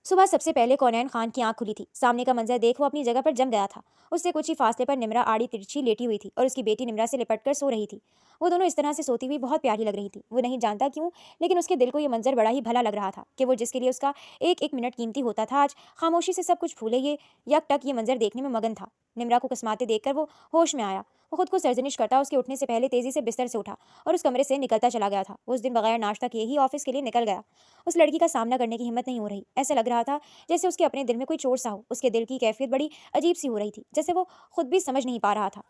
सुबह सबसे पहले कौनैन खान की आंख खुली थी। सामने का मंजर देख वो अपनी जगह पर जम गया था। उससे कुछ ही फासले पर निम्रा आड़ी तिरछी लेटी हुई थी और उसकी बेटी निम्रा से लिपट कर सो रही थी। वो दोनों इस तरह से सोती हुई बहुत प्यारी लग रही थी। वो नहीं जानता क्यों, लेकिन उसके दिल को ये मंजर बड़ा ही भला लग रहा था कि वो जिसके लिए उसका एक एक मिनट कीमती होता था, आज खामोशी से सब कुछ भूले ये यकटक ये मंजर देखने में मगन था। निम्रा को कसमाते देखकर वो होश में आया। वो खुद को सरजनिश करता उसके उठने से पहले तेजी से बिस्तर से उठा और उस कमरे से निकलता चला गया था। वो उस दिन बगैर नाश्ता किए ही ऑफिस के लिए निकल गया। उस लड़की का सामना करने की हिम्मत नहीं हो रही। ऐसा लग रहा था जैसे उसके अपने दिल में कोई चोट सा हो। उसके दिल की कैफियत बड़ी अजीब सी हो रही थी, जैसे वो खुद भी समझ नहीं पा रहा था।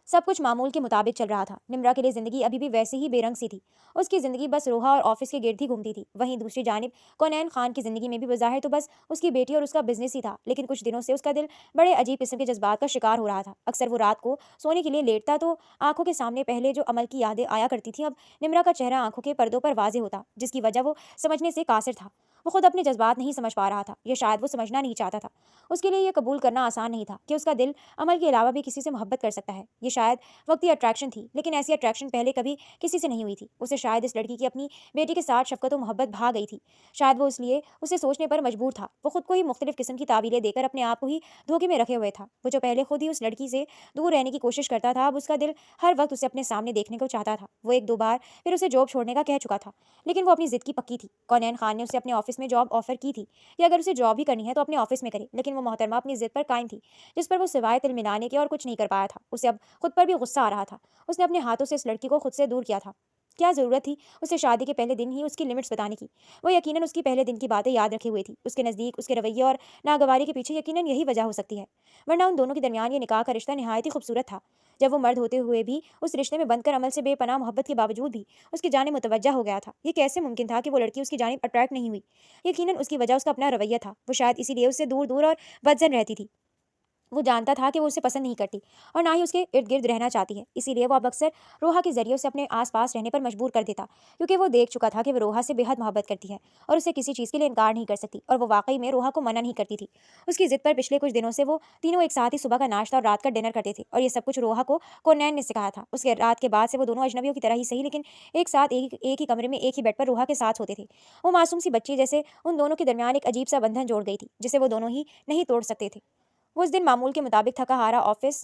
सब कुछ मामूल के मुताबिक चल रहा था। निम्रा के लिए जिंदगी अभी भी वैसे ही बेरंग सी थी। उसकी जिंदगी बस रोहा और ऑफिस के गिर्द ही घूमती थी। वहीं दूसरी जानिब कौनैन खान की जिंदगी में भी बज़ाहिर तो बस उसकी बेटी और उसका बिजनेस ही था, लेकिन कुछ दिनों से उसका दिल बड़े अजीब किस्म के जज्बात का शिकार हो रहा था। अक्सर वो रात को सोने के लिए लेटता तो आंखों के सामने पहले जो अमल की यादें आया करती थी, अब निम्रा का चेहरा आंखों के पर्दों पर वाजे होता, जिसकी वजह वो समझने से कासिर था। वो खुद अपने जज्बात नहीं समझ पा रहा था, या शायद वो समझना नहीं चाहता था। उसके लिए यह कबूल करना आसान नहीं था कि उसका दिल अमल के अलावा भी किसी से मोहब्बत कर सकता है। ये शायद वक्ती अट्रैक्शन थी, लेकिन ऐसी अट्रैक्शन पहले कभी किसी से नहीं हुई थी। उसे शायद इस लड़की की अपनी बेटी के साथ शफकत और मोहब्बत भा गई थी। शायद वो इसलिए उसे सोचने पर मजबूर था। वो खुद को ही मुख्तलिफ किस्म की तावीलें देकर अपने आप को ही धोखे में रखे हुए था। वो जो पहले खुद ही उस लड़की से दूर रहने की कोशिश करता था, अब उसका दिल हर वक्त उसे अपने सामने देखने को चाहता था। वो एक दो बार फिर उसे जॉब छोड़ने का कह चुका था, लेकिन वो अपनी जिद की पक्की थी। कौनैन खान ने उसे अपने ऑफिस में जॉब ऑफर की थी कि अगर उसे जॉब ही करनी है तो अपने ऑफिस में करे, लेकिन वो मोहतरमा अपनी जिद पर कायम थी, जिस पर वो सिवाय तिल मिलाने के और कुछ नहीं कर पाया था। उसे अब खुद पर भी गुस्सा आ रहा था। उसने अपने हाथों से इस लड़की को खुद से दूर किया था। क्या जरूरत थी उसे शादी के पहले दिन ही उसकी लिमिट्स बताने की? वो यकीनन उसकी पहले दिन की बातें याद रखे हुए थी। उसके नज़दीक उसके रवैये और नागवारी के पीछे यकीनन यही वजह हो सकती है, वरना उन दोनों के दरमियान ये निकाह का रिश्ता निहायत ही खूबसूरत था। जब वो मर्द होते हुए भी उस रिश्ते में बंधकर अमल से बेपनाह मोहब्बत के बावजूद भी उसकी जानिब मुतवज्जा हो गया था। ये कैसे मुमकिन था कि वो लड़की उसकी जानिब अट्रैक्ट नहीं हुई? यकीनन उसकी वजह उसका अपना रवैया था। वो शायद इसीलिए उससे दूर दूर और बदजन रहती थी। वो जानता था कि वो उसे पसंद नहीं करती और ना ही उसके इर्द गिर्द रहना चाहती है। इसीलिए वो अब अक्सर रोहा के जरिए उसे अपने आसपास रहने पर मजबूर कर देता, क्योंकि वो देख चुका था कि वो रोहा से बेहद मोहब्बत करती है और उसे किसी चीज़ के लिए इनकार नहीं कर सकती, और वो वाकई में रोहा को मना नहीं करती थी। उसकी जिद पर पिछले कुछ दिनों से वो तीनों एक साथ ही सुबह का नाश्ता और रात का डिनर करते थे, और ये सब कुछ रोहा को कौनैन ने सिखाया था। उसके रात के बाद से वो दोनों अजनबियों की तरह ही सही, लेकिन एक साथ एक ही कमरे में एक ही बेड पर रोहा के साथ होते थे। वो मासूम सी बच्ची जैसे उन दोनों के दरमियान एक अजीब सा बंधन जोड़ गई थी, जिसे वो दोनों ही नहीं तोड़ सकते थे। वो उस दिन मामूल के मुताबिक थका हारा ऑफिस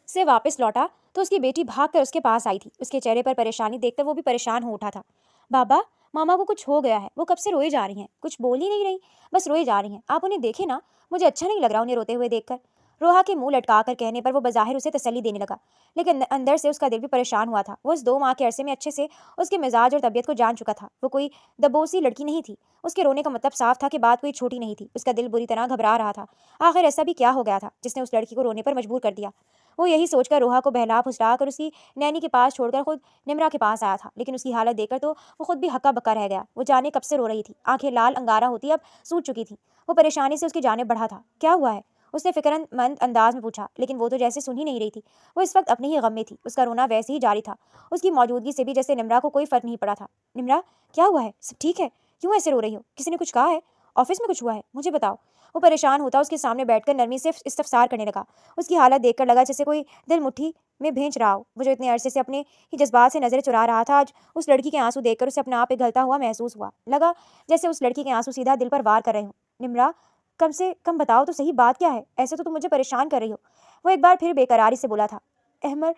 से वापस लौटा तो उसकी बेटी भागकर उसके पास आई थी। उसके चेहरे पर परेशानी देखकर वो भी परेशान हो उठा था। बाबा, मामा को कुछ हो गया है, वो कब से रोई जा रही हैं, कुछ बोल ही नहीं रही, बस रोई जा रही हैं। आप उन्हें देखें ना, मुझे अच्छा नहीं लग रहा उन्हें रोते हुए देखकर। रोहा के मुंह लटका कर कहने पर वो बज़ाहिर उसे तसल्ली देने लगा, लेकिन अंदर से उसका दिल भी परेशान हुआ था। वो इस 2 माह के अरसे में अच्छे से उसके मिजाज और तबीयत को जान चुका था। वो कोई दबोसी लड़की नहीं थी। उसके रोने का मतलब साफ था कि बात कोई छोटी नहीं थी। उसका दिल बुरी तरह घबरा रहा था। आखिर ऐसा भी क्या हो गया था जिसने उस लड़की को रोने पर मजबूर कर दिया? वो यही सोचकर रोहा को बहला फुसला कर उसकी नैनी के पास छोड़कर खुद निमरा के पास आया था, लेकिन उसकी हालत देखकर तो वो खुद भी हक्का बक्का रह गया। वो जाने कब से रो रही थी, आंखें लाल अंगारा होती अब सूज चुकी थी। वो परेशानी से उसकी जाने बढ़ा था। क्या हुआ है? उसने फिक्रमंद अंदाज में पूछा, लेकिन वो तो जैसे सुन ही नहीं रही थी। वो इस वक्त अपने ही गम में थी। उसका रोना वैसे ही जारी था। उसकी मौजूदगी से भी जैसे निमरा को कोई फर्क नहीं पड़ा था। निमरा, क्या हुआ है? सब ठीक है? क्यों ऐसे रो रही हो? किसी ने कुछ कहा है? ऑफिस में कुछ हुआ है? मुझे बताओ। वो परेशान होता उसके सामने बैठकर नरमी से इस्तफसार करने लगा। उसकी हालत देखकर लगा जैसे कोई दिल मुट्ठी में भेज रहा हो। वो जो इतने अरसे से अपने ही जज्बात से नजरें चुरा रहा था, आज उस लड़की के आंसू देखकर उसे अपना आप पिघलता हुआ महसूस हुआ। लगा जैसे उस लड़की के आंसू सीधा दिल पर वार कर रहे हो। निमरा, कम से कम बताओ तो सही, बात क्या है? ऐसे तो तुम मुझे परेशान कर रही हो। वो एक बार फिर बेकरारी से बोला था। अहमद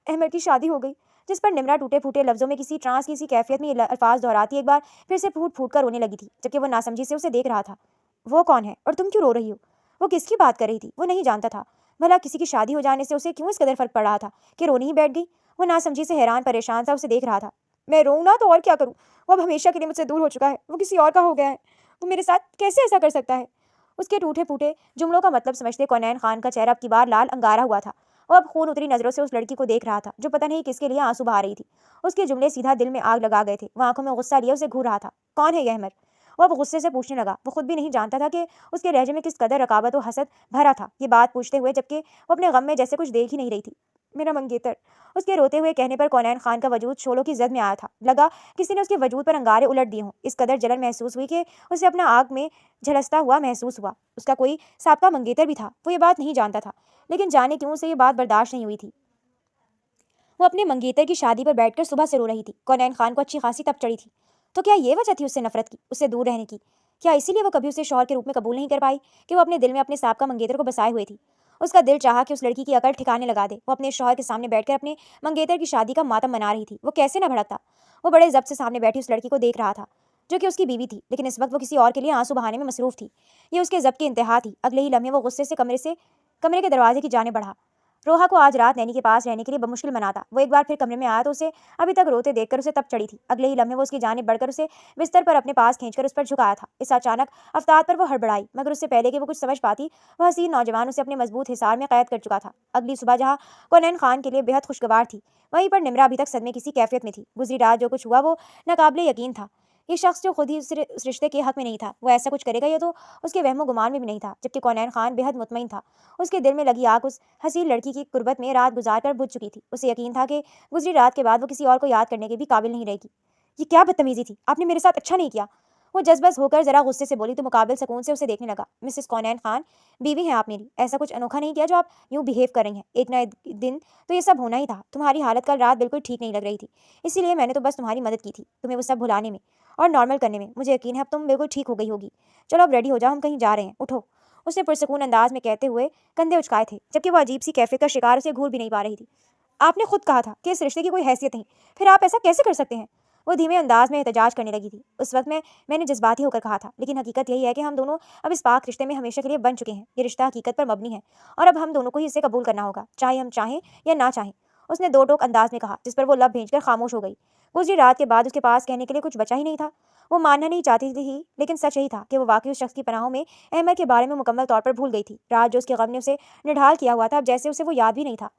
अहमद की शादी हो गई। जिस पर निमरा टूटे फूटे लफ्जों में किसी ट्रांस की सी कैफियत में ये अल्फाज दोहराती एक बार फिर से फूट फूट कर रोने लगी थी, जबकि वो नासमझी से उसे देख रहा था। वो कौन है और तुम क्यों रो रही हो? वो किसकी बात कर रही थी? वो नहीं जानता था। भला किसी की शादी हो जाने से उसे क्यों इस कदर फर्क पड़ रहा था कि रोनी ही बैठ गई? वो नासमझी से हैरान परेशान सा उसे देख रहा था। मैं रोऊं ना तो और क्या करूं? वो अब हमेशा के लिए मुझसे दूर हो चुका है। वो किसी और का हो गया है। वो मेरे साथ कैसे ऐसा कर सकता है? उसके टूटे फूटे जुमलों का मतलब समझते कौनैन खान का चेहरा अब की बार लाल अंगारा हुआ था। वो अब खून उतरी नजरों से उस लड़की को देख रहा था जो पता नहीं किसके लिए आंसू बहा रही थी। उसके जुमले सीधा दिल में आग लगा गए थे। वो आंखों में गुस्सा लिए उसे घूर रहा था। कौन है यह अहमद? वो अब गुस्से से पूछने लगा। वो खुद भी नहीं जानता था कि उसके लहजे में किस कदर रकाबत और हसद भरा था ये बात पूछते हुए, जबकि वो अपने गम में जैसे कुछ देख ही नहीं रही थी। मेरा मंगेतर। उसके रोते हुए कहने पर कौनैन खान का वजूद शोलों की जद में आया था। लगा किसी ने उसके वजूद पर अंगारे उलट दिए हों। इस कदर जलन महसूस हुई कि उसे अपना आग में झलसता हुआ महसूस हुआ। उसका कोई साबका मंगेतर भी था। वो ये बात नहीं जानता था, लेकिन जाने क्यों उसे ये बात बर्दाश्त नहीं हुई थी। वो अपने मंगेतर की शादी पर बैठकर सुबह से रो रही थी। कौनैन खान को अच्छी खासी तप चढ़ी थी। तो क्या ये वजह थी उससे नफरत की, उससे दूर रहने की? क्या इसीलिए वो कभी उसे शौहर के रूप में कबूल नहीं कर पाई कि वो अपने दिल में अपने साबका मंगेतर को बसाए हुए थी? उसका दिल चाहा कि उस लड़की की अकल ठिकाने लगा दे। वो अपने शौहर के सामने बैठकर अपने मंगेतर की शादी का मातम मना रही थी। वो कैसे न भड़कता? वो बड़े जब्त से सामने बैठी उस लड़की को देख रहा था जो कि उसकी बीवी थी, लेकिन इस वक्त वो किसी और के लिए आंसू बहाने में मसरूफ थी। ये उसके जब्त की इंतहा थी। अगले ही लम्हे वो गुस्से से कमरे के दरवाजे की जाने बढ़ा। रोहा को आज रात नैनी के पास रहने के लिए बमुश्किल मना था। वो एक बार फिर कमरे में आया तो उसे अभी तक रोते देखकर उसे तप चढ़ी थी। अगले ही लम्हे वो उसकी जानिब बढ़कर उसे बिस्तर पर अपने पास खींचकर उस पर झुकाया था। इस अचानक अवतार पर वो हड़बड़ाई, मगर उससे पहले कि वो कुछ समझ पाती, वह हसीन नौजवान उसे अपने मजबूत हिसार में कैद कर चुका था। अगली सुबह जहाँ कौनैन खान के लिए बेहद खुशगवार थी, वहीं पर निमरा अभी तक सदमे किसी कैफियत में थी। गुजरी रात जो कुछ हुआ वो नाकाबिले यकीन था। ये शख्स जो खुद ही उस रिश्ते के हक में नहीं था, वो ऐसा कुछ करेगा ये तो उसके वहमो गुमान में भी नहीं था, जबकि कौनैन खान बेहद मुतमईन था। उसके दिल में लगी आग उस हसीन लड़की की कुर्बत में रात गुजार कर बुझ चुकी थी। उसे यकीन था कि गुजरी रात के बाद वो किसी और को याद करने के भी काबिल नहीं रहेगी। ये क्या बदतमीजी थी, आपने मेरे साथ अच्छा नहीं किया। वो जज्बस होकर जरा गुस्से से बोली तो मुकाबिल सुकून से उसे देखने लगा। मिसेस कौनैन खान, बीवी हैं आप मेरी, ऐसा कुछ अनोखा नहीं किया जो आप यूं बिहेव कर रही हैं। एक ना एक दिन तो ये सब होना ही था। तुम्हारी हालत कल रात बिल्कुल ठीक नहीं लग रही थी, इसीलिए मैंने तो बस तुम्हारी मदद की थी, तुम्हें वो सब भुलाने में और नॉर्मल करने में। मुझे यकीन है अब तुम बिल्कुल ठीक हो गई होगी। चलो अब रेडी हो जाओ, हम कहीं जा रहे हैं, उठो। उसने पुरसकून अंदाज में कहते हुए कंधे उचकाए थे, जबकि वो अजीब सी कैफियत का शिकार उसे घूर भी नहीं पा रही थी। आपने खुद कहा था कि इस रिश्ते की कोई हैसियत नहीं, फिर आप ऐसा कैसे कर सकते हैं? वो धीमे अंदाज में एहतजाज करने लगी थी। उस वक्त मैंने जज्बाती होकर कहा था, लेकिन हकीकत यही है कि हम दोनों अब इस पाक रिश्ते में हमेशा के लिए बन चुके हैं। ये रिश्ता हकीकत पर मबनी है और अब हम दोनों को ही इसे कबूल करना होगा, चाहे हम चाहें या ना चाहें। उसने दो टोक अंदाज में कहा, जिस पर वो लब भेजकर खामोश हो गई। गुजरी रात के बाद उसके पास कहने के लिए कुछ बचा ही नहीं था। वो मानना नहीं चाहती थी, लेकिन सच यही था कि वो वाकई उस शख्स की पनाहों में अहमद के बारे में मुकम्मल तौर पर भूल गई थी। रात जो उसके गम ने उसे निढाल किया हुआ था, अब जैसे उसे वो याद भी नहीं था।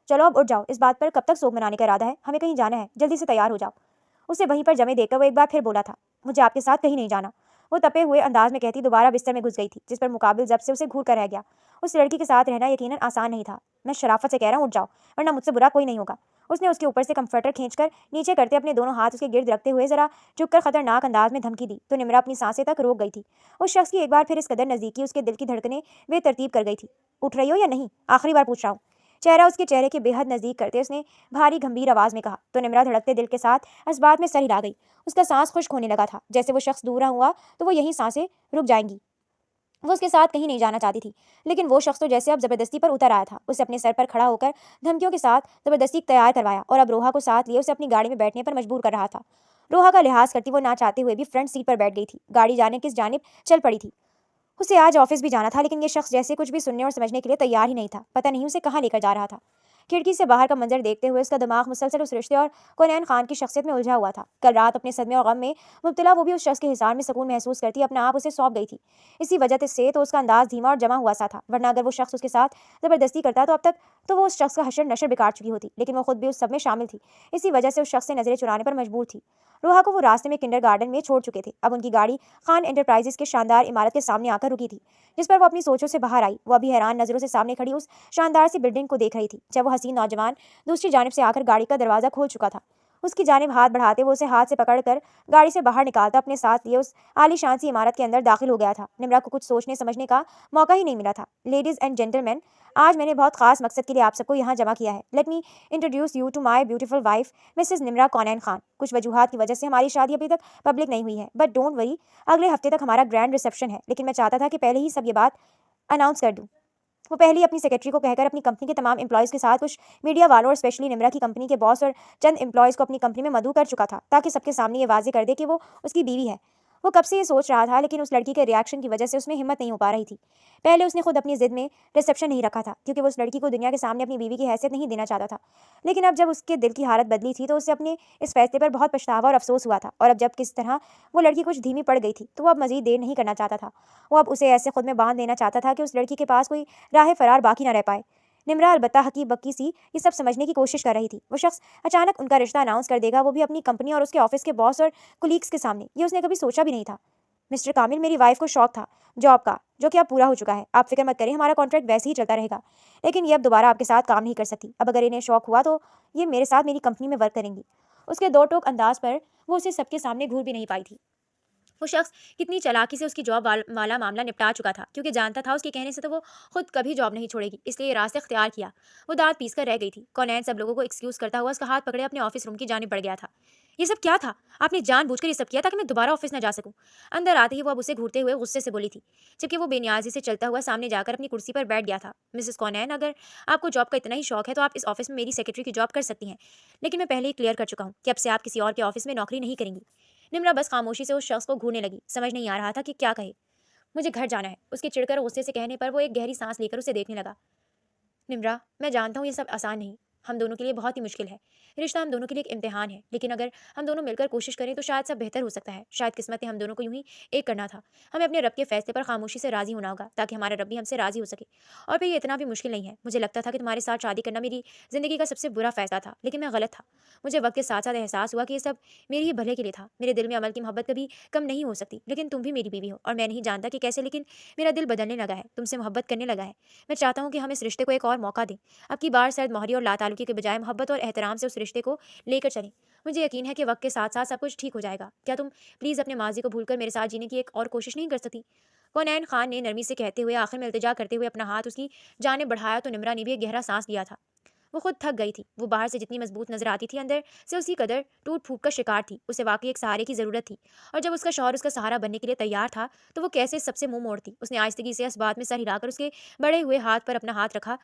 चलो अब उठ जाओ, इस बात पर कब तक सोग मनाने का इरादा है? हमें कहीं जाना है, जल्दी से तैयार हो जाओ। उसे वहीं पर जमे देखकर वो एक बार फिर बोला था, मुझे आपके साथ कहीं नहीं जाना। वो तपे हुए अंदाज में कहती दोबारा बिस्तर में घुस गई थी, जिस पर मुकाबिल जब से उसे घूर कर रह गया। उस लड़की के साथ रहना यकीनन आसान नहीं था। मैं शराफत से कह रहा हूँ, उठ जाओ, वरना मुझसे बुरा कोई नहीं होगा। उसने उसके ऊपर से कंफर्टर खींचकर नीचे करते अपने दोनों हाथ उसके गिर्द रखते हुए जरा झुककर खतरनाक अंदाज में धमकी दी, तो निमरा अपनी सांसें तक रोक गई थी। उस शख्स की एक बार फिर इस कदर नजदीकी उसके दिल की धड़कनें बेतरतीब कर गई थी। उठ रही हो या नहीं? आखिरी बार पूछ रहा हूँ। चेहरा उसके चेहरे के बेहद नजदीक करते उसने भारी गंभीर आवाज में कहा, तो निमरा धड़कते दिल के साथ इस बात में सर हिला गई। उसका सांस खुश्क होने लगा था, जैसे वो शख्स दूर हुआ तो वो यहीं सांसें रुक जाएंगी। वो उसके साथ कहीं नहीं जाना चाहती थी, लेकिन वो शख्स तो जैसे अब जबरदस्ती पर उतर आया था। उसे अपने सर पर खड़ा होकर धमकियों के साथ जबरदस्ती तैयार करवाया और अब रोहा को साथ लिए उसे अपनी गाड़ी में बैठने पर मजबूर कर रहा था। रोहा का लिहाज करती वो ना चाहते हुए भी फ्रंट सीट पर बैठ गई थी। गाड़ी जाने किस जानिब चल पड़ी थी। उसे आज ऑफिस भी जाना था, लेकिन ये शख्स जैसे कुछ भी सुनने और समझने के लिए तैयार ही नहीं था। पता नहीं उसे कहाँ लेकर जा रहा था। खिड़की से बाहर का मंजर देखते हुए उसका दिमाग मुसलसल उस रिश्ते और कोनैन खान की शख्सियत में उलझा हुआ था। कल रात अपने सदमे और गम में मुब्तला वो भी उस शख्स के हिसार में सुकून महसूस करती अपना आप उसे सौंप गई थी। इसी वजह से तो उसका अंदाज धीमा और जमा हुआ सा था, वरना अगर वो शख्स उसके साथ जबरदस्ती करता तो अब तक तो वो उस शख्स का हशर नशर बिगाड़ चुकी होती। लेकिन वो खुद भी उस सब में शामिल थी, इसी वजह से उस शख्स से नजरें चुराने पर मजबूर थी। रोहा को वो रास्ते में किंडरगार्टन में छोड़ चुके थे। अब उनकी गाड़ी खान एंटरप्राइजेस के शानदार इमारत के सामने आकर रुकी थी, जिस पर वो अपनी सोचों से बाहर आई। वो अभी हैरान नजरों से सामने खड़ी उस शानदार सी बिल्डिंग को देख रही थी, जब वो हसीन नौजवान दूसरी जानिब से आकर गाड़ी का दरवाजा खोल चुका था। उसकी जानिब हाथ बढ़ाते वो उसे हाथ से पकड़कर गाड़ी से बाहर निकालता अपने साथ लिए उस आलीशान सी इमारत के अंदर दाखिल हो गया था। निम्रा को कुछ सोचने समझने का मौका ही नहीं मिला था। लेडीज एंड जेंटलमैन, आज मैंने बहुत खास मकसद के लिए आप सबको यहाँ जमा किया है। Let me introduce you to my beautiful wife missus Nimra Konain Khan. कुछ वजूहात की वजह से हमारी शादी अभी तक पब्लिक नहीं हुई है, बट डोंट वरी, अगले हफ्ते तक हमारा ग्रैंड रिसेप्शन है। लेकिन मैं चाहता था कि पहले ही सब ये बात अनाउंस कर दूं। वो पहले ही अपनी सेक्रेटरी को कहकर अपनी कंपनी के तमाम एम्प्लॉयज़ के साथ कुछ मीडिया वालों और स्पेशली निम्रा की कंपनी के बॉस और चंद एम्प्लॉयज़ को अपनी कंपनी में मदऊ कर चुका था, ताकि सबके सामने ये वाजे कर दे कि वो उसकी बीवी है। वो कब से ये सोच रहा था, लेकिन उस लड़की के रिएक्शन की वजह से उसमें हिम्मत नहीं हो पा रही थी। पहले उसने खुद अपनी जिद में रिसेप्शन नहीं रखा था, क्योंकि वो उस लड़की को दुनिया के सामने अपनी बीवी की हैसियत नहीं देना चाहता था। लेकिन अब जब उसके दिल की हालत बदली थी, तो उसे अपने इस फैसले पर बहुत पछतावा और अफसोस हुआ था। और अब जब किस तरह वो लड़की कुछ धीमी पड़ गई थी, तो वो अब मजीद देर नहीं करना चाहता था। वो अब उसे ऐसे खुद में बांध लेना चाहता था कि उस लड़की के पास कोई राह फरार बाकी न रह पाए। निम्रा अलबत्ता हकी बक्की सी ये सब समझने की कोशिश कर रही थी। वो शख्स अचानक उनका रिश्ता अनाउंस कर देगा, वो भी अपनी कंपनी और उसके ऑफिस के बॉस और कुलीग्स के सामने, ये उसने कभी सोचा भी नहीं था। मिस्टर कामिल, मेरी वाइफ को शौक था जॉब का, जो कि अब पूरा हो चुका है। आप फिक्र मत करें, हमारा कॉन्ट्रैक्ट वैसे ही चलता रहेगा। लेकिन ये अब दोबारा आपके साथ काम नहीं कर सकती। अब अगर इन्हें शौक हुआ तो ये मेरे साथ मेरी कंपनी में वर्क करेंगी। उसके दो टोक अंदाज पर वो उसे सबके सामने घूर भी नहीं पाई थी। वो शख्स कितनी चालाकी से उसकी जॉब वाला मामला निपटा चुका था, क्योंकि जानता था उसके कहने से तो वो खुद कभी जॉब नहीं छोड़ेगी, इसलिए ये रास्ते इख्तियार किया। वो दांत पीस कर रह गई थी। कौनैन सब लोगों को एक्सक्यूज करता हुआ उसका हाथ पकड़े अपने ऑफिस रूम की जानिब बढ़ गया था। ये सब क्या था? आपने जानबूझकर ये सब किया ताकि मैं दोबारा ऑफिस न जा सकूं। अंदर आते ही वो अब उसे घूरते हुए गुस्से से बोली थी, जबकि वो बेनियाजी से चलता हुआ सामने जाकर अपनी कुर्सी पर बैठ गया था। मिसेस कौनैन, अगर आपको जॉब का इतना ही शौक है तो आप इस ऑफिस में मेरी सेक्रेटरी की जॉब कर सकती हैं, लेकिन मैं पहले ही क्लियर कर चुका हूँ कि अब से आप किसी और के ऑफिस में नौकरी नहीं करेंगी। निम्रा बस खामोशी से उस शख्स को घूरने लगी। समझ नहीं आ रहा था कि क्या कहे। मुझे घर जाना है, उसके चिढ़कर गुस्से से कहने पर वो एक गहरी सांस लेकर उसे देखने लगा। निम्रा, मैं जानता हूँ ये सब आसान नहीं, हम दोनों के लिए बहुत ही मुश्किल है। रिश्ता हम दोनों के लिए एक इम्तिहान है, लेकिन अगर हम दोनों मिलकर कोशिश करें तो शायद सब बेहतर हो सकता है। शायद किस्मत ने हम दोनों को यूं ही एक करना था। हमें अपने रब के फैसले पर खामोशी से राजी होना होगा, ताकि हमारा रब भी हमसे राजी हो सके। और फिर ये इतना भी मुश्किल नहीं है। मुझे लगता था कि तुम्हारे साथ शादी करना मेरी ज़िंदगी का सबसे बुरा फैसला था, लेकिन मैं गलत था। मुझे वक्त के साथ साथ एहसास हुआ कि ये सब मेरे ही भले के लिए था। मेरे दिल में अमल की मोहब्बत कभी कम नहीं हो सकती, लेकिन तुम भी मेरी बीवी हो और मैं नहीं जानता कि कैसे, लेकिन मेरा दिल बदलने लगा है, तुमसे मोहब्बत करने लगा है। मैं चाहता हूँ कि हम इस रिश्ते को एक और मौका दें। अब की बार शायद मोहरी और लातालुकी के बजाय मोहब्बत और एहतराम से उस रिश्ते को लेकर चलें। मुझे यकीन है कि वक्त के साथ साथ सब कुछ ठीक हो जाएगा। क्या तुम प्लीज़ अपने माजी को भूलकर मेरे साथ जीने की एक और कोशिश नहीं कर सकती? कौनैन खान ने नरमी से कहते हुए आखिर में इल्तिजा करते हुए अपना हाथ उसकी जानिब बढ़ाया, तो निम्रा ने भी एक गहरा सांस लिया था। वो खुद थक गई थी। वो बाहर से जितनी मजबूत नजर आती थी, अंदर से उसी कदर टूट फूट का शिकार थी। उसे वाकई एक सहारे की जरूरत थी, और जब उसका शौहर उसका सहारा बनने के लिए तैयार था, तो वो कैसे सबसे मुंह मोड़ती। उसने आहिस्तगी से इस बात में सर हिलाकर उसके बढ़े हुए हाथ पर अपना हाथ रखा